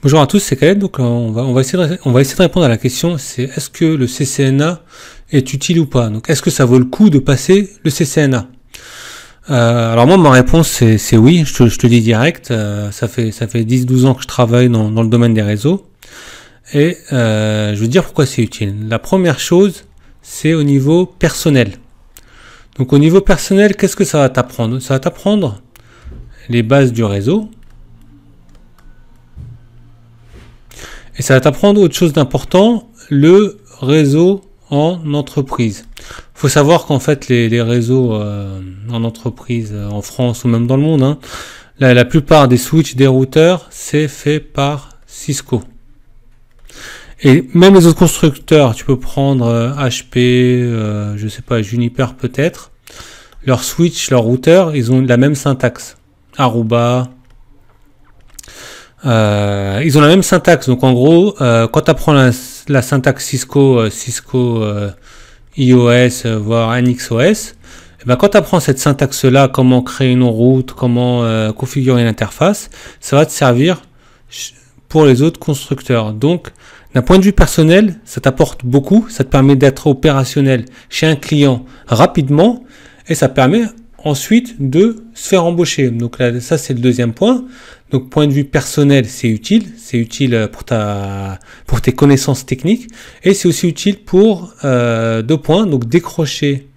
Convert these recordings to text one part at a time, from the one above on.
Bonjour à tous, c'est Khaled. Donc on va essayer de répondre à la question, c'est est-ce que le CCNA est utile ou pas? Donc est-ce que ça vaut le coup de passer le CCNA? Alors moi ma réponse c'est oui, je te dis direct. Ça fait 10-12 ans que je travaille dans le domaine des réseaux et je veux dire pourquoi c'est utile. La première chose, c'est au niveau personnel. Donc au niveau personnel, qu'est-ce que ça va t'apprendre? Ça va t'apprendre les bases du réseau. Et ça va t'apprendre autre chose d'important, le réseau en entreprise. Il faut savoir qu'en fait, les réseaux en entreprise, en France ou même dans le monde, hein, la plupart des switches, des routeurs, c'est fait par Cisco. Et même les autres constructeurs, tu peux prendre HP, je sais pas, Juniper peut-être, leurs switch, leurs routeurs, ils ont la même syntaxe. Aruba. Ils ont la même syntaxe, donc en gros, quand tu apprends la syntaxe Cisco iOS, voire NXOS, et ben quand tu apprends cette syntaxe-là, comment créer une route, comment configurer une interface, ça va te servir pour les autres constructeurs. Donc, d'un point de vue personnel, ça t'apporte beaucoup, ça te permet d'être opérationnel chez un client rapidement, et ça permet ensuite de se faire embaucher. Donc là, ça c'est le deuxième point. Donc point de vue personnel, c'est utile pour tes connaissances techniques, et c'est aussi utile pour deux points, donc décrocher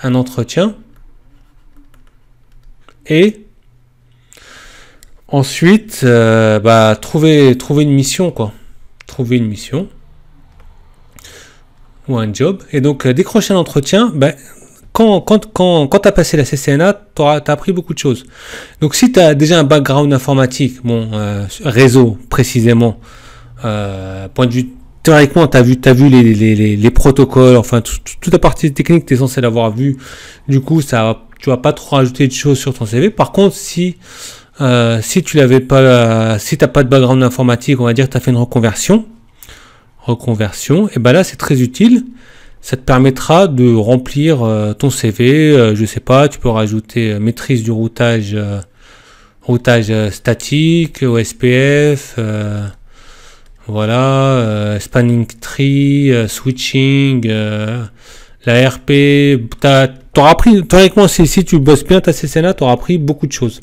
un entretien et ensuite trouver une mission, quoi. Trouver une mission ou un job. Et donc décrocher un entretien, quand tu as passé la CCNA, tu as appris beaucoup de choses. Donc si tu as déjà un background informatique, réseau précisément, point de vue théoriquement, tu as vu les protocoles, enfin toute la partie technique, tu es censé l'avoir vu. Du coup, tu vas pas trop rajouter de choses sur ton CV. Par contre, si tu l'avais pas, si t'as pas de background informatique, on va dire que tu as fait une reconversion, et ben là c'est très utile. Ça te permettra de remplir ton CV, je sais pas, tu peux rajouter maîtrise du routage statique, OSPF, spanning tree, switching, la RP. T'auras appris, théoriquement, si tu bosses bien ta CCNA, tu auras appris beaucoup de choses.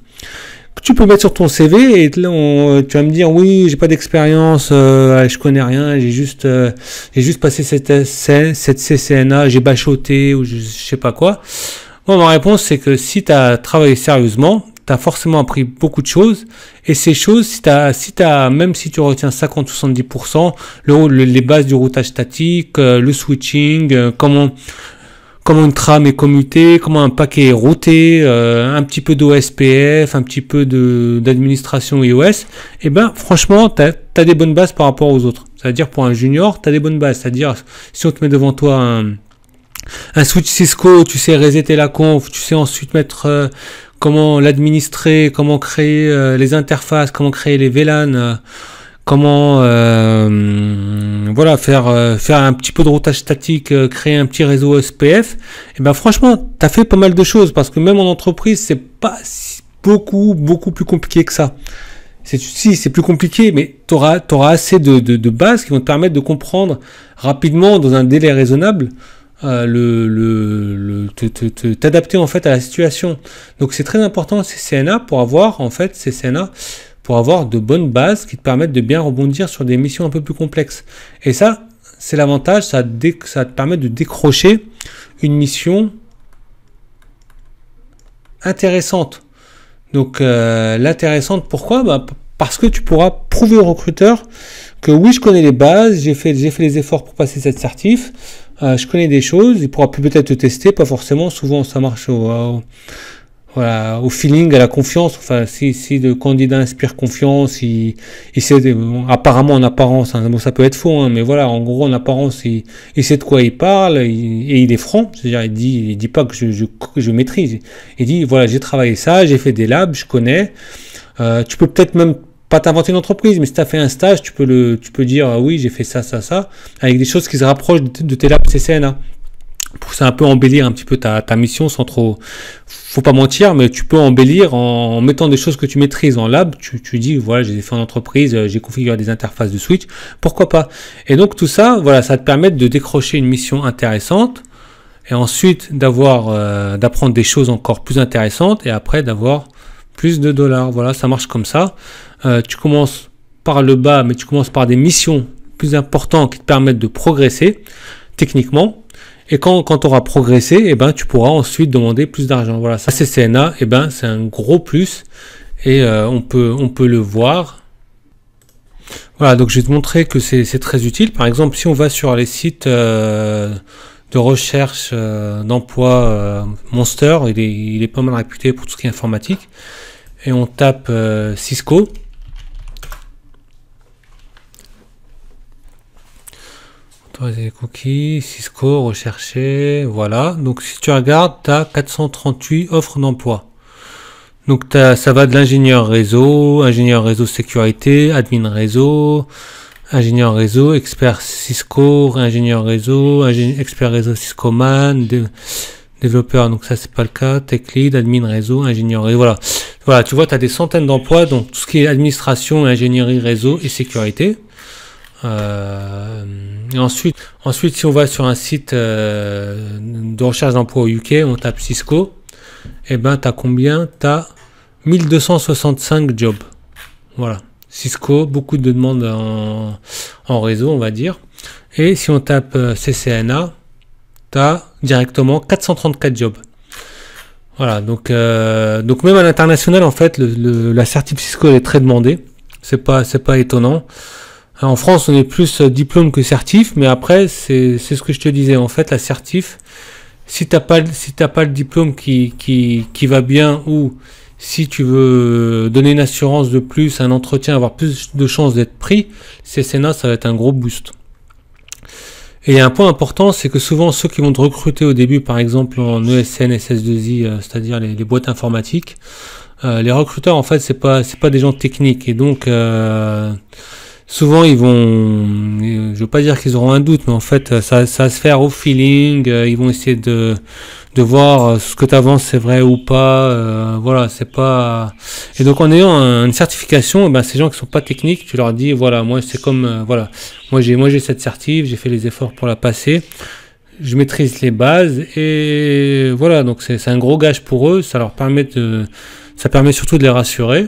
Tu peux mettre sur ton CV et là, tu vas me dire oui, j'ai pas d'expérience, je connais rien, j'ai juste passé cette CCNA, j'ai bachoté ou je sais pas quoi. Moi, ma réponse c'est que si tu as travaillé sérieusement, tu as forcément appris beaucoup de choses, et ces choses, même si tu retiens 50-70%, les bases du routage statique, le switching, comment une trame est commutée, comment un paquet est routé, un petit peu d'OSPF, un petit peu d'administration iOS, et franchement, tu as des bonnes bases par rapport aux autres. C'est-à-dire pour un junior, tu as des bonnes bases. C'est-à-dire, si on te met devant toi un switch Cisco, tu sais resetter la conf, tu sais ensuite mettre comment l'administrer, comment créer les interfaces, comment créer les VLAN, comment faire un petit peu de routage statique, créer un petit réseau SPF, et franchement tu as fait pas mal de choses, parce que même en entreprise c'est pas beaucoup plus compliqué que ça. C'est plus compliqué, mais tu auras assez de bases qui vont te permettre de comprendre rapidement, dans un délai raisonnable, t'adapter en fait à la situation. Donc c'est très important CCNA pour avoir de bonnes bases qui te permettent de bien rebondir sur des missions un peu plus complexes. Et ça, c'est l'avantage, ça te permet de décrocher une mission intéressante. Donc l'intéressante, pourquoi? Parce que tu pourras prouver au recruteur que oui, je connais les bases, j'ai fait les efforts pour passer cette certif, je connais des choses, il pourra peut-être te tester, pas forcément, souvent ça marche au feeling, à la confiance. Enfin, si le candidat inspire confiance, il sait, apparemment en apparence, hein, ça peut être faux, hein, mais voilà, en gros en apparence, il sait de quoi il parle, et il est franc. C'est-à-dire, il dit pas que je maîtrise. Il dit voilà, j'ai travaillé ça, j'ai fait des labs, je connais. Tu peux peut-être même pas t'inventer une entreprise, mais si tu as fait un stage, tu peux dire oui, j'ai fait ça, avec des choses qui se rapprochent de tes labs CCNA. C'est un peu embellir un petit peu ta mission sans trop, faut pas mentir, mais tu peux embellir en mettant des choses que tu maîtrises en lab. Tu dis, voilà, j'ai fait en entreprise, j'ai configuré des interfaces de switch, pourquoi pas. Et donc tout ça, voilà, ça te permet de décrocher une mission intéressante et ensuite d'apprendre des choses encore plus intéressantes et après d'avoir plus de dollars. Voilà, ça marche comme ça. Tu commences par le bas, mais tu commences par des missions plus importantes qui te permettent de progresser techniquement. Et quand tu auras progressé, eh ben, tu pourras ensuite demander plus d'argent. Voilà, ça CCNA, eh ben, c'est un gros plus et on peut le voir. Voilà, donc je vais te montrer que c'est très utile. Par exemple, si on va sur les sites de recherche d'emploi Monster, il est pas mal réputé pour tout ce qui est informatique. Et on tape Cisco. Les cookies, Cisco, rechercher, voilà. Donc si tu regardes, tu as 438 offres d'emploi. Donc ça va de l'ingénieur réseau sécurité, admin réseau, ingénieur réseau, expert Cisco, ingénieur réseau, expert réseau Cisco Man, développeur, donc ça c'est pas le cas, tech lead, admin réseau, ingénieur réseau, voilà. Voilà, tu vois, tu as des centaines d'emplois, donc tout ce qui est administration, ingénierie réseau et sécurité. Et ensuite, si on va sur un site de recherche d'emploi au UK, on tape Cisco, et ben t'as combien? T'as 1265 jobs. Voilà, Cisco, beaucoup de demandes en réseau, on va dire. Et si on tape CCNA, t'as directement 434 jobs. Voilà, donc même à l'international, en fait, la certif Cisco est très demandée. C'est pas étonnant. En France, on est plus diplôme que certif, mais après, c'est ce que je te disais. En fait, la certif, si t'as pas le diplôme qui va bien, ou si tu veux donner une assurance de plus, un entretien, avoir plus de chances d'être pris, CCNA, ça va être un gros boost. Et il y a un point important, c'est que souvent ceux qui vont te recruter au début, par exemple en ESN, SS2I, c'est-à-dire les boîtes informatiques, les recruteurs, en fait, c'est pas des gens techniques, et donc souvent ils vont, je veux pas dire qu'ils auront un doute, mais en fait ça va se faire au feeling, ils vont essayer de voir ce que tu avances c'est vrai ou pas, voilà, c'est pas. Et donc en ayant une certification, ben, ces gens qui sont pas techniques, tu leur dis voilà, moi c'est comme voilà, moi j'ai cette certif, j'ai fait les efforts pour la passer, je maîtrise les bases et voilà, donc c'est un gros gage pour eux, ça permet surtout de les rassurer.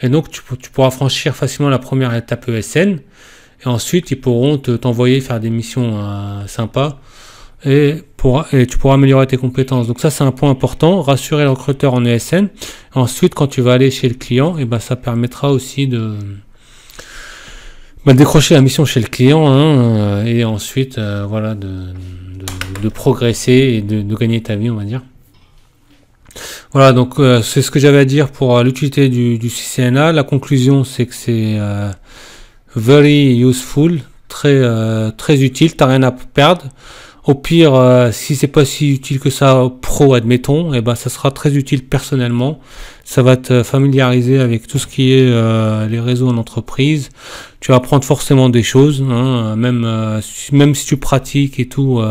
Et donc tu pourras franchir facilement la première étape ESN et ensuite ils pourront t'envoyer faire des missions sympas et tu pourras améliorer tes compétences. Donc ça c'est un point important, rassurer le recruteur en ESN. Ensuite quand tu vas aller chez le client, et ben ça permettra aussi de décrocher la mission chez le client, hein, et ensuite voilà de progresser et de gagner ta vie, on va dire. Voilà, donc c'est ce que j'avais à dire pour l'utilité du CCNA. La conclusion, c'est que c'est very useful, très utile, t'as rien à perdre. Au pire, si c'est pas si utile que ça pro, admettons, et ben ça sera très utile personnellement. Ça va te familiariser avec tout ce qui est les réseaux en entreprise. Tu vas apprendre forcément des choses, hein, même si tu pratiques et tout.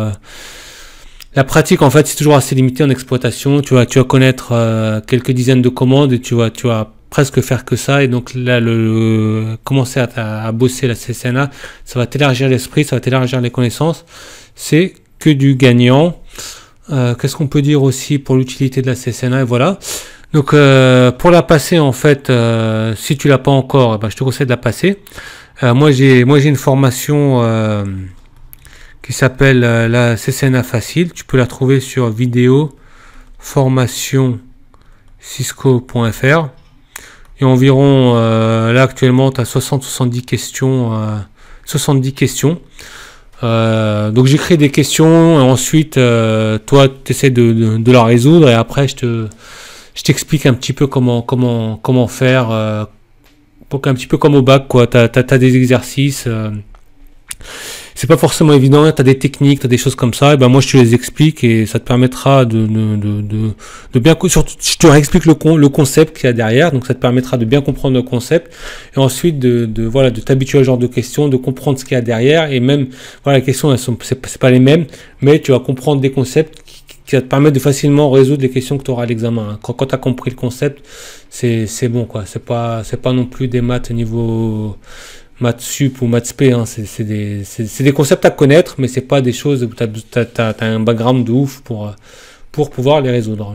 La pratique, en fait, c'est toujours assez limité en exploitation. Tu vas connaître quelques dizaines de commandes et tu vas presque faire que ça. Et donc là, commencer à bosser la CCNA, ça va t'élargir l'esprit, ça va t'élargir les connaissances. C'est que du gagnant. Qu'est-ce qu'on peut dire aussi pour l'utilité de la CCNA? Et voilà. Donc pour la passer, en fait, si tu l'as pas encore, je te conseille de la passer. Moi j'ai une formation qui s'appelle la CCNA Facile. Tu peux la trouver sur vidéo formation cisco.fr. Et environ, là actuellement, tu as 70 questions. 70 questions. Donc j'écris des questions, et ensuite, toi, tu essaies de la résoudre, et après, je t'explique un petit peu comment faire, un petit peu comme au bac, quoi. Tu as des exercices. c'est pas forcément évident, tu as des techniques, tu as des choses comme ça, et ben moi je te les explique et ça te permettra de bien, surtout je te réexplique le concept qu'il y a derrière, donc ça te permettra de bien comprendre le concept et ensuite voilà, de t'habituer à ce genre de questions, de comprendre ce qu'il y a derrière et même, voilà, les questions, c'est pas les mêmes, mais tu vas comprendre des concepts qui va te permettre de facilement résoudre les questions que tu auras à l'examen. Hein. Quand tu as compris le concept, c'est bon, quoi. C'est pas non plus des maths niveau maths sup ou maths spé, hein. C'est des concepts à connaître, mais c'est pas des choses où tu as un background de ouf pour pouvoir les résoudre.